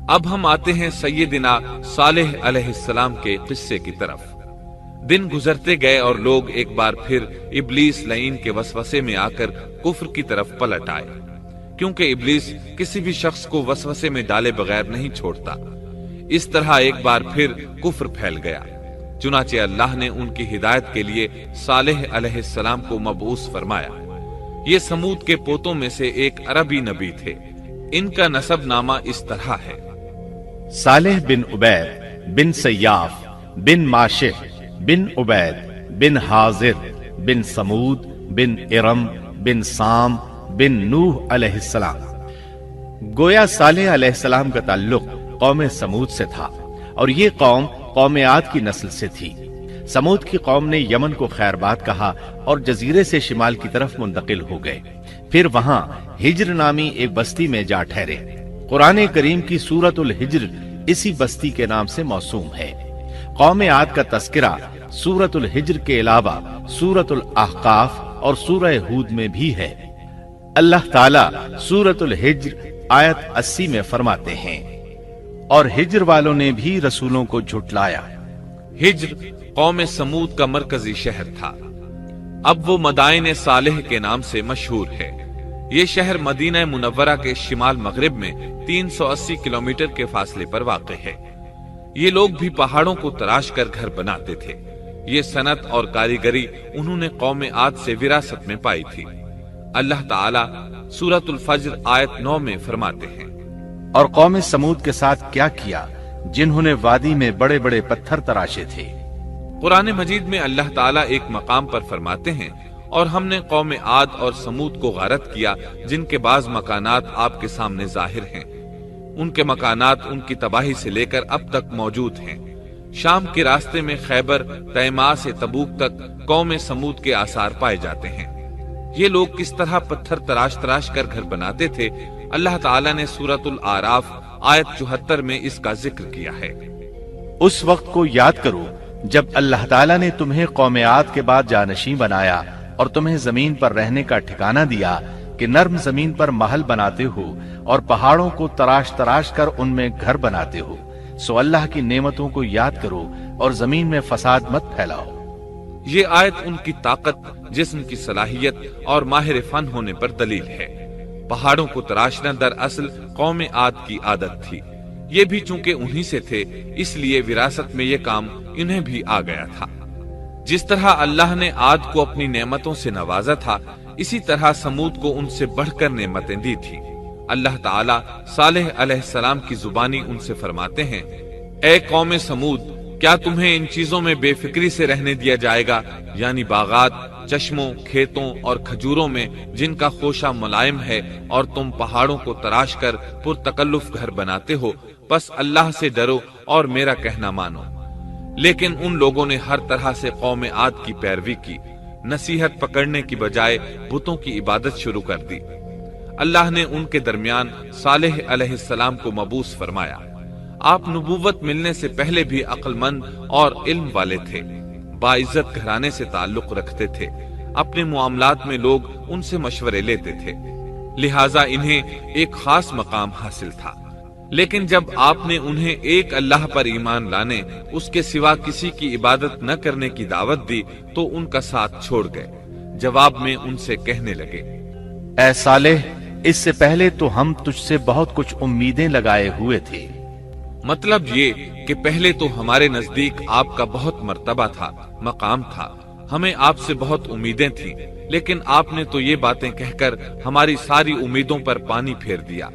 اب ہم آتے ہیں سیدنا صالح علیہ السلام کے قصے کی طرف۔ دن گزرتے گئے اور لوگ ایک بار پھر ابلیس لعین کے وسوسے میں آ کر کفر کی طرف پلٹ آئے، کیونکہ ابلیس کسی بھی شخص کو وسوسے میں ڈالے بغیر نہیں چھوڑتا۔ اس طرح ایک بار پھر کفر پھیل گیا، چنانچہ اللہ نے ان کی ہدایت کے لیے صالح علیہ السلام کو مبعوث فرمایا۔ یہ سمود کے پوتوں میں سے ایک عربی نبی تھے۔ ان کا نسب نامہ اس طرح ہے: صالح بن عبید بن سیاف بن ماشح بن عبید بن حاضر بن سمود بن ارم بن سام بن نوح علیہ السلام۔ گویا صالح علیہ السلام کا تعلق قوم سمود سے تھا، اور یہ قوم قوم عاد کی نسل سے تھی۔ سمود کی قوم نے یمن کو خیر باد کہا اور جزیرے سے شمال کی طرف منتقل ہو گئے، پھر وہاں ہجر نامی ایک بستی میں جا ٹھہرے۔ قرآن کریم کی سورۃ الحجر اسی بستی کے نام سے موسوم ہے۔ قوم عاد کا تذکرہ سورۃ الحجر کے علاوہ سورۃ الاحقاف اور سورہ ہود میں بھی ہے۔ اللہ تعالیٰ سورۃ الحجر آیت 80 میں فرماتے ہیں: اور ہجر والوں نے بھی رسولوں کو جھٹلایا۔ ہجر قوم سمود کا مرکزی شہر تھا۔ اب وہ مدائن صالح کے نام سے مشہور ہے۔ یہ شہر مدینہ منورہ کے شمال مغرب میں 380 کلومیٹر کے فاصلے پر واقع ہے۔ یہ لوگ بھی پہاڑوں کو تراش کر گھر بناتے تھے۔ یہ صنعت اور کاریگری انہوں نے قوم عاد سے وراثت میں پائی تھی۔ اللہ تعالیٰ سورۃ الفجر آیت 9 میں فرماتے ہیں: اور قوم سمود کے ساتھ کیا کیا جنہوں نے وادی میں بڑے بڑے پتھر تراشے تھے۔ قرآن مجید میں اللہ تعالیٰ ایک مقام پر فرماتے ہیں: اور ہم نے قوم عاد اور سمود کو غارت کیا جن کے بعض مکانات آپ کے سامنے ظاہر ہیں۔ ان کے مکانات ان کی تباہی سے لے کر اب تک موجود ہیں۔ شام کے راستے میں خیبر، تیماء سے تبوک تک قوم سمود کے آثار پائے جاتے ہیں۔ یہ لوگ کس طرح پتھر تراش تراش کر گھر بناتے تھے، اللہ تعالیٰ نے سورۃ الاعراف آیت 74 میں اس کا ذکر کیا ہے۔ اس وقت کو یاد کرو جب اللہ تعالیٰ نے تمہیں قوم عاد کے بعد جانشین بنایا اور تمہیں زمین پر رہنے کا ٹھکانہ دیا کہ نرم زمین پر محل بناتے ہو اور پہاڑوں کو تراش تراش کر ان میں گھر بناتے ہو۔ سو اللہ کی نعمتوں کو یاد کرو اور زمین میں فساد مت پھیلاؤ۔ یہ آیت ان کی طاقت، جسم کی صلاحیت اور ماہر فن ہونے پر دلیل ہے۔ پہاڑوں کو تراشنا دراصل قوم عاد کی عادت تھی۔ یہ بھی چونکہ انہی سے تھے، اس لیے وراثت میں یہ کام انہیں بھی آ گیا تھا۔ جس طرح اللہ نے عاد کو اپنی نعمتوں سے نوازا تھا، اسی طرح سمود کو ان سے بڑھ کر نعمتیں دی تھی۔ اللہ تعالیٰ صالح علیہ السلام کی زبانی ان سے فرماتے ہیں: اے قوم سمود، کیا تمہیں ان چیزوں میں بے فکری سے رہنے دیا جائے گا، یعنی باغات، چشموں، کھیتوں اور کھجوروں میں جن کا خوشہ ملائم ہے، اور تم پہاڑوں کو تراش کر پرتکلف گھر بناتے ہو؟ بس اللہ سے ڈرو اور میرا کہنا مانو۔ لیکن ان لوگوں نے ہر طرح سے قوم عاد کی پیروی کی، نصیحت پکڑنے کی بجائے بتوں کی عبادت شروع کر دی۔ اللہ نے ان کے درمیان صالح علیہ السلام کو مبعوث فرمایا۔ آپ نبوت ملنے سے پہلے بھی عقل مند اور علم والے تھے، باعزت گھرانے سے تعلق رکھتے تھے، اپنے معاملات میں لوگ ان سے مشورے لیتے تھے، لہٰذا انہیں ایک خاص مقام حاصل تھا۔ لیکن جب آپ نے انہیں ایک اللہ پر ایمان لانے، اس کے سوا کسی کی عبادت نہ کرنے کی دعوت دی تو ان کا ساتھ چھوڑ گئے۔ جواب میں ان سے کہنے لگے: اے صالح، اس سے پہلے تو ہم تجھ سے بہت کچھ امیدیں لگائے ہوئے تھے۔ مطلب یہ کہ پہلے تو ہمارے نزدیک آپ کا بہت مرتبہ تھا، مقام تھا، ہمیں آپ سے بہت امیدیں تھیں، لیکن آپ نے تو یہ باتیں کہہ کر ہماری ساری امیدوں پر پانی پھیر دیا۔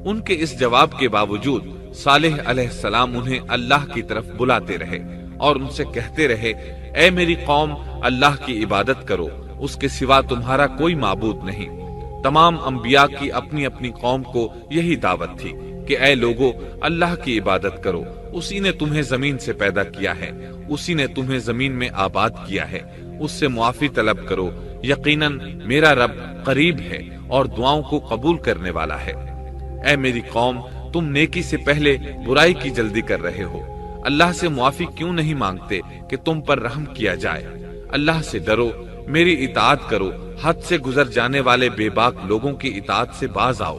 ان کے اس جواب کے باوجود صالح علیہ السلام انہیں اللہ کی طرف بلاتے رہے اور ان سے کہتے رہے: اے میری قوم، اللہ کی عبادت کرو، اس کے سوا تمہارا کوئی معبود نہیں۔ تمام انبیاء کی اپنی اپنی قوم کو یہی دعوت تھی کہ اے لوگو، اللہ کی عبادت کرو، اسی نے تمہیں زمین سے پیدا کیا ہے، اسی نے تمہیں زمین میں آباد کیا ہے، اس سے معافی طلب کرو، یقیناً میرا رب قریب ہے اور دعاؤں کو قبول کرنے والا ہے۔ اے میری قوم، تم نیکی سے پہلے برائی کی جلدی کر رہے ہو، اللہ سے معافی کیوں نہیں مانگتے کہ تم پر رحم کیا جائے؟ اللہ سے ڈرو، میری اطاعت کرو، حد سے گزر جانے والے بے باک لوگوں کی اطاعت سے باز آؤ،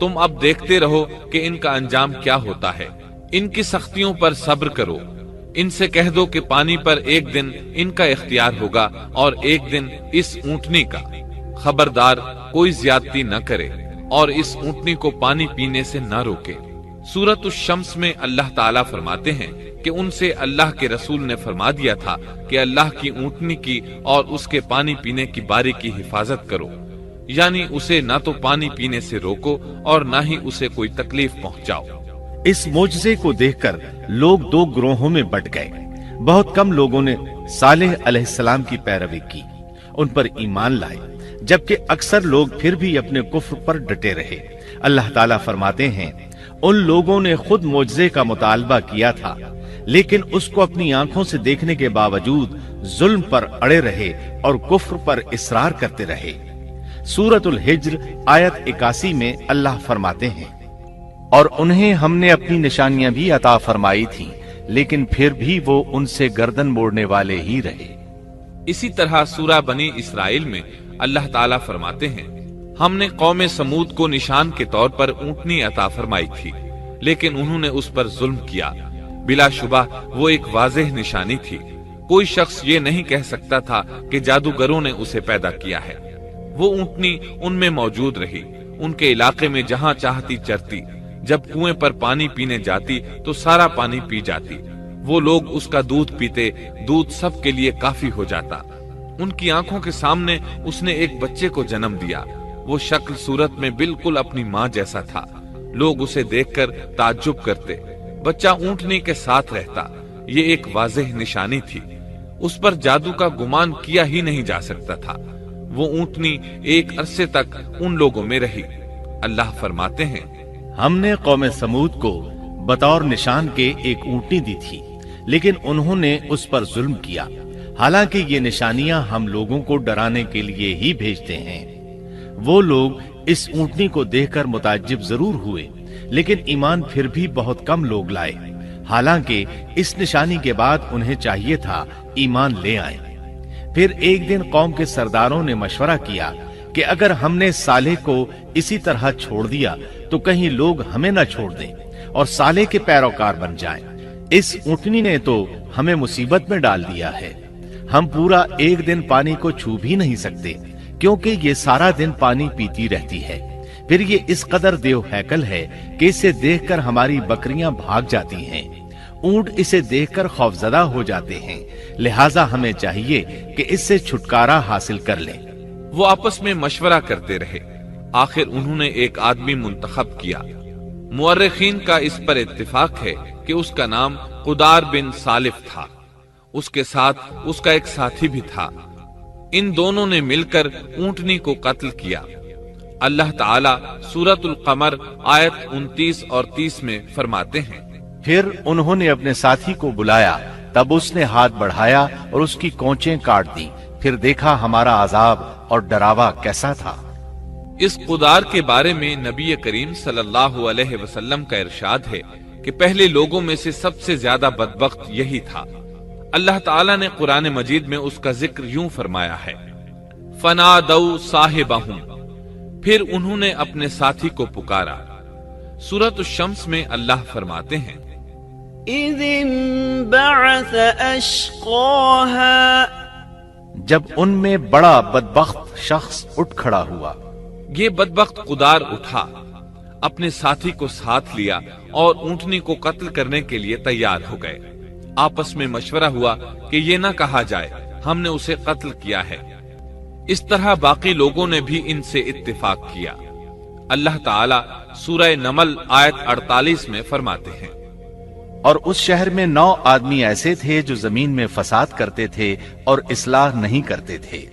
تم اب دیکھتے رہو کہ ان کا انجام کیا ہوتا ہے۔ ان کی سختیوں پر صبر کرو۔ ان سے کہہ دو کہ پانی پر ایک دن ان کا اختیار ہوگا اور ایک دن اس اونٹنی کا۔ خبردار کوئی زیادتی نہ کرے اور اس اونٹنی کو پانی پینے سے نہ روکے۔ سورۃ الشمس میں اللہ تعالیٰ فرماتے ہیں کہ ان سے اللہ کے رسول نے فرما دیا تھا کہ اللہ کی اونٹنی کی اور اس کے پانی پینے کی باری کی حفاظت کرو، یعنی اسے نہ تو پانی پینے سے روکو اور نہ ہی اسے کوئی تکلیف پہنچاؤ۔ اس معجزے کو دیکھ کر لوگ دو گروہوں میں بٹ گئے۔ بہت کم لوگوں نے صالح علیہ السلام کی پیروی کی، ان پر ایمان لائے، جبکہ اکثر لوگ پھر بھی اپنے کفر پر ڈٹے رہے۔ اللہ تعالیٰ فرماتے ہیں ان لوگوں نے خود معجزے کا مطالبہ کیا تھا، لیکن اس کو اپنی آنکھوں سے دیکھنے کے باوجود ظلم پر اڑے رہے اور کفر پر اصرار کرتے رہے۔ سورۃ الحجر آیت 81 میں اللہ فرماتے ہیں اور انہیں ہم نے اپنی نشانیاں بھی عطا فرمائی تھیں، لیکن پھر بھی وہ ان سے گردن موڑنے والے ہی رہے۔ اسی طرح سورہ بنی اسرائیل میں اللہ تعالیٰ فرماتے ہیں ہم نے قوم سمود کو نشان کے طور پر اونٹنی عطا فرمائی تھی، لیکن انہوں نے اس پر ظلم کیا۔ بلا شبہ وہ ایک واضح نشانی تھی، کوئی شخص یہ نہیں کہہ سکتا تھا کہ جادوگروں نے اسے پیدا کیا ہے۔ وہ اونٹنی ان میں موجود رہی، ان کے علاقے میں جہاں چاہتی چرتی، جب کنویں پر پانی پینے جاتی تو سارا پانی پی جاتی۔ وہ لوگ اس کا دودھ پیتے، دودھ سب کے لیے کافی ہو جاتا۔ ان کی آنکھوں کے سامنے اس نے ایک بچے کو جنم دیا، وہ شکل صورت میں بالکل اپنی ماں جیسا تھا۔ لوگ اسے دیکھ کر تعجب کرتے، بچہ اونٹنی کے ساتھ رہتا، یہ ایک واضح نشانی تھی، اس پر جادو کا گمان کیا ہی نہیں جا سکتا تھا۔ وہ اونٹنی ایک عرصے تک ان لوگوں میں رہی۔ اللہ فرماتے ہیں ہم نے قوم سمود کو بطور نشان کے ایک اونٹنی دی تھی، لیکن انہوں نے اس پر ظلم کیا۔ حالانکہ یہ نشانیاں ہم لوگوں کو ڈرانے کے لیے ہی بھیجتے ہیں۔ وہ لوگ اس اونٹنی کو دیکھ کر متعجب ضرور ہوئے، لیکن ایمان پھر بھی بہت کم لوگ لائے، حالانکہ اس نشانی کے بعد انہیں چاہیے تھا ایمان لے آئیں۔ پھر ایک دن قوم کے سرداروں نے مشورہ کیا کہ اگر ہم نے صالح کو اسی طرح چھوڑ دیا تو کہیں لوگ ہمیں نہ چھوڑ دیں اور صالح کے پیروکار بن جائیں۔ اس اونٹنی نے تو ہمیں مصیبت میں ڈال دیا ہے، ہم پورا ایک دن پانی کو چھو بھی نہیں سکتے، کیونکہ یہ سارا دن پانی پیتی رہتی ہے۔ پھر یہ اس قدر دیو ہیکل ہے کہ اسے دیکھ کر ہماری بکریاں بھاگ جاتی ہیں، اونٹ اسے دیکھ کر خوفزدہ ہو جاتے ہیں، لہٰذا ہمیں چاہیے کہ اس سے چھٹکارا حاصل کر لیں۔ وہ آپس میں مشورہ کرتے رہے، آخر انہوں نے ایک آدمی منتخب کیا۔ مورخین کا اس پر اتفاق ہے کہ اس کا نام قدار بن سالف تھا، اس کے ساتھ اس کا ایک ساتھی بھی تھا۔ ان دونوں نے مل کر اونٹنی کو قتل کیا۔ اللہ تعالیٰ سورۃ القمر آیت 29 اور 30 میں فرماتے ہیں پھر انہوں نے اپنے ساتھی کو بلایا، تب اس نے ہاتھ بڑھایا اور اس کی کونچیں کاٹ دی، پھر دیکھا ہمارا عذاب اور ڈراوا کیسا تھا۔ اس قدار کے بارے میں نبی کریم صلی اللہ علیہ وسلم کا ارشاد ہے کہ پہلے لوگوں میں سے سب سے زیادہ بدبخت یہی تھا۔ اللہ تعالیٰ نے قرآن مجید میں اس کا ذکر یوں فرمایا ہے فَنَادَوْا صَاحِبَهُمْ، پھر انہوں نے اپنے ساتھی کو پکارا۔ سورۃ الشمس میں اللہ فرماتے ہیں اِذِ انبَعَثَ أَشْقَاهَا، جب ان میں بڑا بدبخت شخص اٹھ کھڑا ہوا۔ یہ بدبخت قدار اٹھا، اپنے ساتھی کو ساتھ لیا اور اونٹنی کو قتل کرنے کے لیے تیار ہو گئے۔ آپس میں مشورہ ہوا کہ یہ نہ کہا جائے ہم نے اسے قتل کیا ہے۔ اس طرح باقی لوگوں نے بھی ان سے اتفاق کیا۔ اللہ تعالیٰ سورہ نمل آیت 48 میں فرماتے ہیں اور اس شہر میں 9 آدمی ایسے تھے جو زمین میں فساد کرتے تھے اور اصلاح نہیں کرتے تھے۔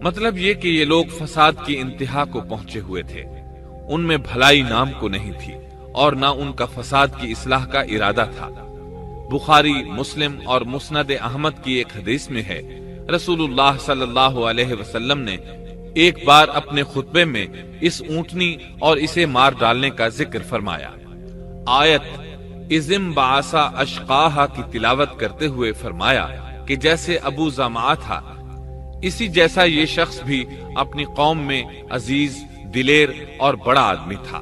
مطلب یہ کہ یہ لوگ فساد کی انتہا کو پہنچے ہوئے تھے، ان میں بھلائی نام کو نہیں تھی اور نہ ان کا فساد کی اصلاح کا ارادہ تھا۔ بخاری، مسلم اور مسند احمد کی ایک حدیث میں ہے رسول اللہ صلی اللہ علیہ وسلم نے ایک بار اپنے خطبے میں اس اونٹنی اور اسے مار ڈالنے کا ذکر فرمایا۔ آیت اِذِ انبَعَثَ أَشْقَاهَا کی تلاوت کرتے ہوئے فرمایا کہ جیسے ابو زمعہ تھا، اسی جیسا یہ شخص بھی اپنی قوم میں عزیز، دلیر اور بڑا آدمی تھا۔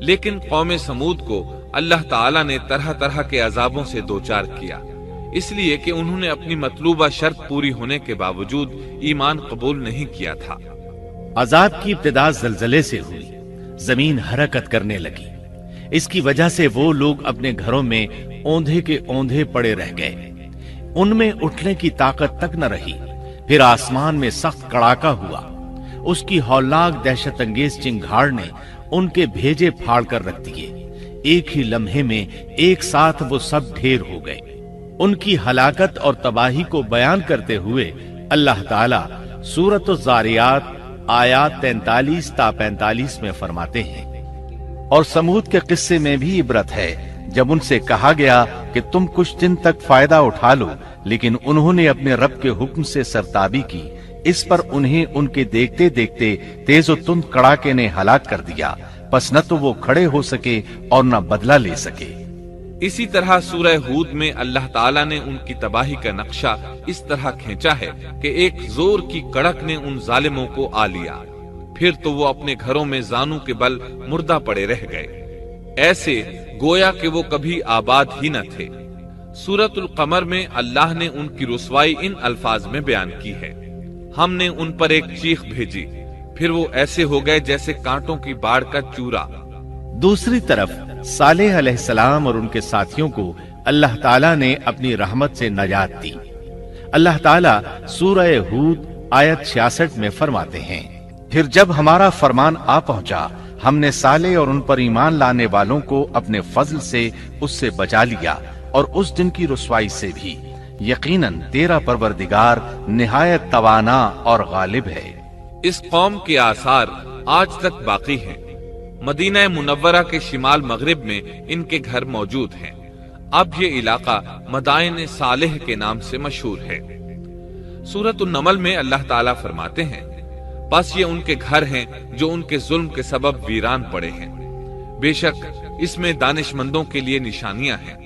لیکن قوم سمود کو اللہ تعالیٰ نے طرح طرح کے عذابوں سے دوچار کیا، اس لیے کہ انہوں نے اپنی مطلوبہ شرط پوری ہونے کے باوجود ایمان قبول نہیں کیا تھا۔ عذاب کی ابتدا زلزلے سے ہوئی، زمین حرکت کرنے لگی۔ اس کی وجہ سے وہ لوگ اپنے گھروں میں اوندھے کے اوندھے پڑے رہ گئے، ان میں اٹھنے کی طاقت تک نہ رہی۔ پھر آسمان میں سخت کڑاکا ہوا، اس کی ہولناک دہشت انگیز چنگھاڑ نے ان کے بھیجے پھاڑ کر رکھ دیے۔ ایک ہی لمحے میں ایک ساتھ وہ سب ڈھیر ہو گئے۔ ان کی ہلاکت اور تباہی کو بیان کرتے ہوئے اللہ تعالیٰ سورۃ الذاریات آیات 43 تا 45 میں فرماتے ہیں، اور سمود کے قصے میں بھی عبرت ہے، جب ان سے کہا گیا کہ تم کچھ دن تک فائدہ اٹھا لو، لیکن انہوں نے اپنے رب کے حکم سے سرتابی کی، اس پر انہیں ان کے دیکھتے دیکھتے تیز و تند کڑاکے نے ہلاک کر دیا، پس نہ تو وہ کھڑے ہو سکے اور نہ بدلہ لے سکے۔ اسی طرح سورہ ہود میں اللہ تعالیٰ نے ان کی تباہی کا نقشہ اس طرح کھینچا ہے کہ ایک زور کی کڑک نے ان ظالموں کو آ لیا، پھر تو وہ اپنے گھروں میں زانوں کے بل مردہ پڑے رہ گئے، ایسے گویا کہ وہ کبھی آباد ہی نہ تھے۔ سورۃ القمر میں اللہ نے ان کی رسوائی ان الفاظ میں بیان کی ہے، ہم نے ان پر ایک چیخ بھیجی، پھر وہ ایسے ہو گئے جیسے کانٹوں کی باڑ کا چورا۔ دوسری طرف صالح علیہ السلام اور ان کے ساتھیوں کو اللہ تعالیٰ نے اپنی رحمت سے نجات دی۔ اللہ تعالیٰ سورہ ہود آیت 66 میں فرماتے ہیں، پھر جب ہمارا فرمان آ پہنچا، ہم نے صالح اور ان پر ایمان لانے والوں کو اپنے فضل سے اس سے بچا لیا، اور اس دن کی رسوائی سے بھی۔ یقیناً تیرا پروردگار نہایت توانا اور غالب ہے۔ اس قوم کے آثار آج تک باقی ہیں۔ مدینہ منورہ کے شمال مغرب میں ان کے گھر موجود ہیں۔ اب یہ علاقہ مدائن صالح کے نام سے مشہور ہے۔ سورۃ النمل میں اللہ تعالیٰ فرماتے ہیں، بس یہ ان کے گھر ہیں جو ان کے ظلم کے سبب ویران پڑے ہیں، بے شک اس میں دانش مندوں کے لیے نشانیاں ہیں۔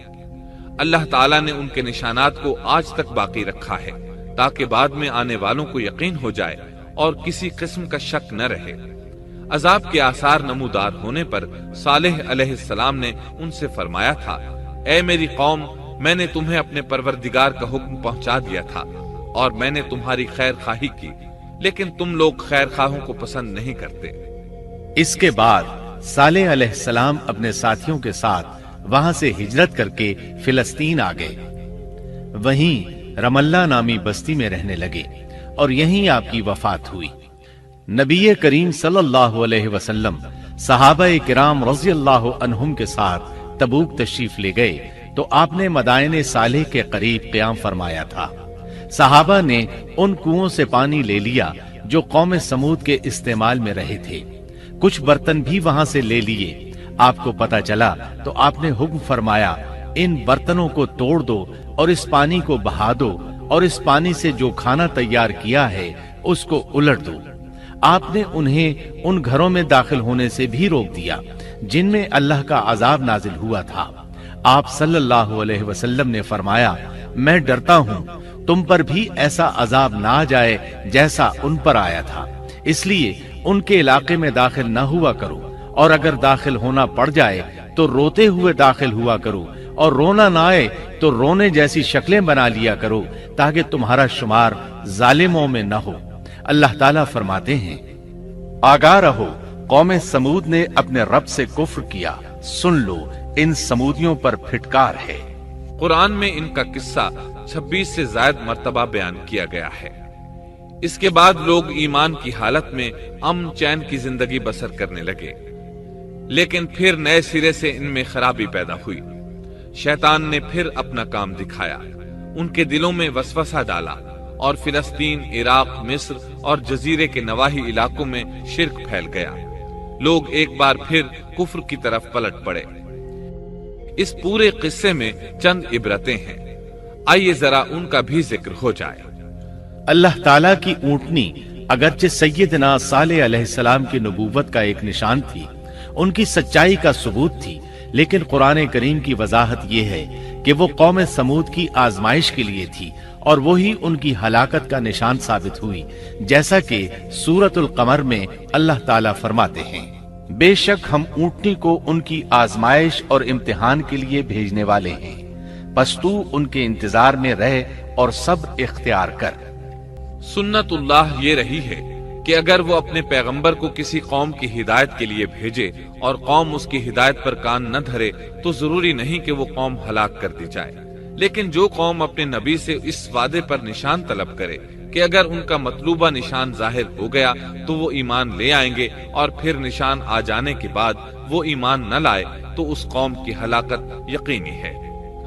اللہ تعالیٰ نے ان کے نشانات کو آج تک باقی رکھا ہے تاکہ بعد میں آنے والوں کو یقین ہو جائے اور کسی قسم کا شک نہ رہے۔ عذاب کے آثار نمودار ہونے پر صالح علیہ السلام نے ان سے فرمایا تھا، اے میری قوم، میں نے تمہیں اپنے پروردگار کا حکم پہنچا دیا تھا اور میں نے تمہاری خیر خواہی کی، لیکن تم لوگ خیر خواہوں کو پسند نہیں کرتے۔ اس کے بعد صالح علیہ السلام اپنے ساتھیوں کے ساتھ وہاں سے ہجرت کر کے فلسطین آ گئے، وہیں رملہ نامی بستی میں رہنے لگے اور یہیں آپ کی وفات ہوئی۔ نبی کریم صلی اللہ علیہ وسلم صحابہ کرام رضی اللہ عنہم کے ساتھ تبوک تشریف لے گئے تو آپ نے مدائن صالح کے قریب قیام فرمایا تھا۔ صحابہ نے ان کنووں سے پانی لے لیا جو قوم سمود کے استعمال میں رہے تھے، کچھ برتن بھی وہاں سے لے لیے۔ آپ کو پتہ چلا تو آپ نے حکم فرمایا، ان برتنوں کو توڑ دو اور اس پانی کو بہا دو، اور اس پانی سے جو کھانا تیار کیا ہے اس کو الٹ دو۔ آپ نے انہیں ان گھروں میں داخل ہونے سے بھی روک دیا جن میں اللہ کا عذاب نازل ہوا تھا۔ آپ صلی اللہ علیہ وسلم نے فرمایا، میں ڈرتا ہوں تم پر بھی ایسا عذاب نہ آ جائے جیسا ان پر آیا تھا، اس لیے ان کے علاقے میں داخل نہ ہوا کرو، اور اگر داخل ہونا پڑ جائے تو روتے ہوئے داخل ہوا کرو، اور رونا نہ آئے تو رونے جیسی شکلیں بنا لیا کرو تاکہ تمہارا شمار ظالموں میں نہ ہو۔ اللہ تعالیٰ فرماتے ہیں، آگاہ رہو، قوم سمود نے اپنے رب سے کفر کیا، سن لو ان سمودیوں پر پھٹکار ہے۔ قرآن میں ان کا قصہ 26 سے زائد مرتبہ بیان کیا گیا ہے۔ اس کے بعد لوگ ایمان کی حالت میں امن چین کی زندگی بسر کرنے لگے، لیکن پھر نئے سرے سے ان میں خرابی پیدا ہوئی۔ شیطان نے پھر اپنا کام دکھایا، ان کے دلوں میں وسوسہ ڈالا، اور فلسطین، عراق، مصر اور جزیرے کے نواحی علاقوں میں شرک پھیل گیا۔ لوگ ایک بار پھر کفر کی طرف پلٹ پڑے۔ اس پورے قصے میں چند عبرتیں ہیں، آئیے ذرا ان کا بھی ذکر ہو جائے۔ اللہ تعالیٰ کی اونٹنی اگرچہ سیدنا صالح علیہ السلام کی نبوت کا ایک نشان تھی، ان کی سچائی کا ثبوت تھی، لیکن قرآن کریم کی وضاحت یہ ہے کہ وہ قوم سمود کی آزمائش کے لیے تھی، اور وہی ان کی ہلاکت کا نشان ثابت ہوئی، جیسا کہ سورۃ القمر میں اللہ تعالیٰ فرماتے ہیں، بے شک ہم اونٹنی کو ان کی آزمائش اور امتحان کے لیے بھیجنے والے ہیں، پس تو ان کے انتظار میں رہ اور صبر اختیار کر۔ سنت اللہ یہ رہی ہے کہ اگر وہ اپنے پیغمبر کو کسی قوم کی ہدایت کے لیے بھیجے اور قوم اس کی ہدایت پر کان نہ دھرے تو ضروری نہیں کہ وہ قوم ہلاک کر دی جائے، لیکن جو قوم اپنے نبی سے اس وعدے پر نشان طلب کرے کہ اگر ان کا مطلوبہ نشان ظاہر ہو گیا تو وہ ایمان لے آئیں گے، اور پھر نشان آ جانے کے بعد وہ ایمان نہ لائے تو اس قوم کی ہلاکت یقینی ہے۔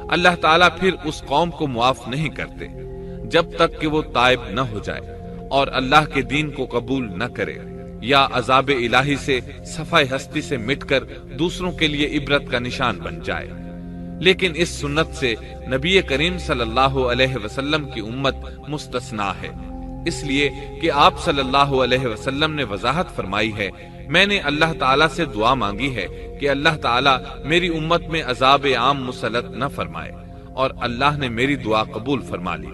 اللہ تعالیٰ پھر اس قوم کو معاف نہیں کرتے جب تک کہ وہ تائب نہ ہو جائے اور اللہ کے دین کو قبول نہ کرے، یا عذاب الہی سے صفحہ ہستی سے مٹ کر دوسروں کے لیے عبرت کا نشان بن جائے۔ لیکن اس سنت سے نبی کریم صلی اللہ علیہ وسلم کی امت مستثنا ہے، اس لیے کہ آپ صلی اللہ علیہ وسلم نے وضاحت فرمائی ہے، میں نے اللہ تعالیٰ سے دعا مانگی ہے کہ اللہ تعالیٰ میری امت میں عذاب عام مسلط نہ فرمائے، اور اللہ نے میری دعا قبول فرما لی۔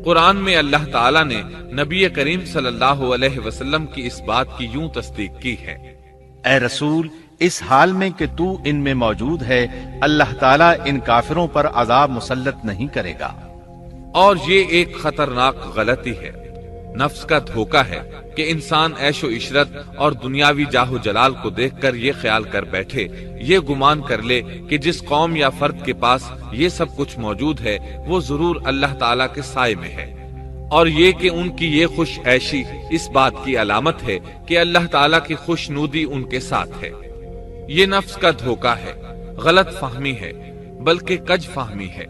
قرآن میں اللہ تعالیٰ نے نبی کریم صلی اللہ علیہ وسلم کی اس بات کی یوں تصدیق کی ہے، اے رسول، اس حال میں کہ تو ان میں موجود ہے، اللہ تعالیٰ ان کافروں پر عذاب مسلط نہیں کرے گا۔ اور یہ ایک خطرناک غلطی ہے، نفس کا دھوکہ ہے کہ انسان عیش و عشرت اور دنیاوی جاہ و جلال کو دیکھ کر یہ خیال کر بیٹھے، یہ گمان کر لے کہ جس قوم یا فرد کے پاس یہ سب کچھ موجود ہے وہ ضرور اللہ تعالیٰ کے سائے میں ہے، اور یہ کہ ان کی یہ خوش عیشی اس بات کی علامت ہے کہ اللہ تعالیٰ کی خوشنودی ان کے ساتھ ہے۔ یہ نفس کا دھوکہ ہے، غلط فہمی ہے، بلکہ کج فہمی ہے۔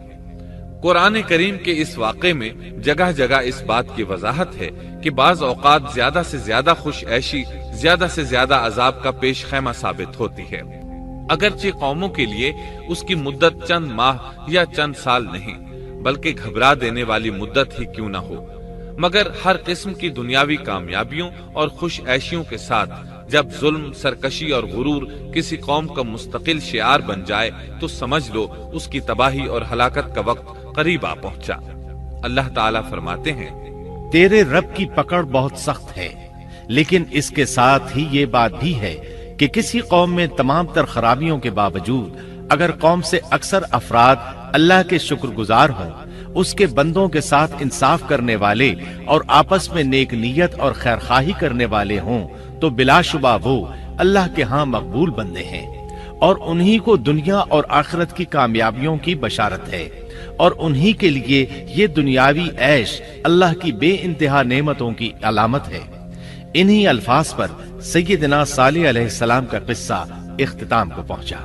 قرآن کریم کے اس واقعے میں جگہ جگہ اس بات کی وضاحت ہے کہ بعض اوقات زیادہ سے زیادہ خوش عیشی زیادہ سے زیادہ عذاب کا پیش خیمہ ثابت ہوتی ہے، اگرچہ قوموں کے لیے اس کی مدت چند ماہ یا چند سال نہیں بلکہ گھبرا دینے والی مدت ہی کیوں نہ ہو، مگر ہر قسم کی دنیاوی کامیابیوں اور خوش عیشیوں کے ساتھ جب ظلم، سرکشی اور غرور کسی قوم کا مستقل شعار بن جائے تو سمجھ لو اس کی تباہی اور ہلاکت کا وقت قریب آ پہنچا۔ اللہ تعالیٰ فرماتے ہیں، تیرے رب کی پکڑ بہت سخت ہے، لیکن اس کے ساتھ ہی یہ بات بھی ہے کہ کسی قوم میں تمام تر خرابیوں کے باوجود اگر قوم سے اکثر افراد اللہ کے شکر گزار ہوں، اس کے بندوں کے ساتھ انصاف کرنے والے اور آپس میں نیک نیت اور خیرخواہی کرنے والے ہوں تو بلا شبہ وہ اللہ کے ہاں مقبول بندے ہیں، اور انہی کو دنیا اور آخرت کی کامیابیوں کی بشارت ہے، اور انہی کے لیے یہ دنیاوی عیش اللہ کی بے انتہا نعمتوں کی علامت ہے۔ انہی الفاظ پر سیدنا صالح علیہ السلام کا قصہ اختتام کو پہنچا۔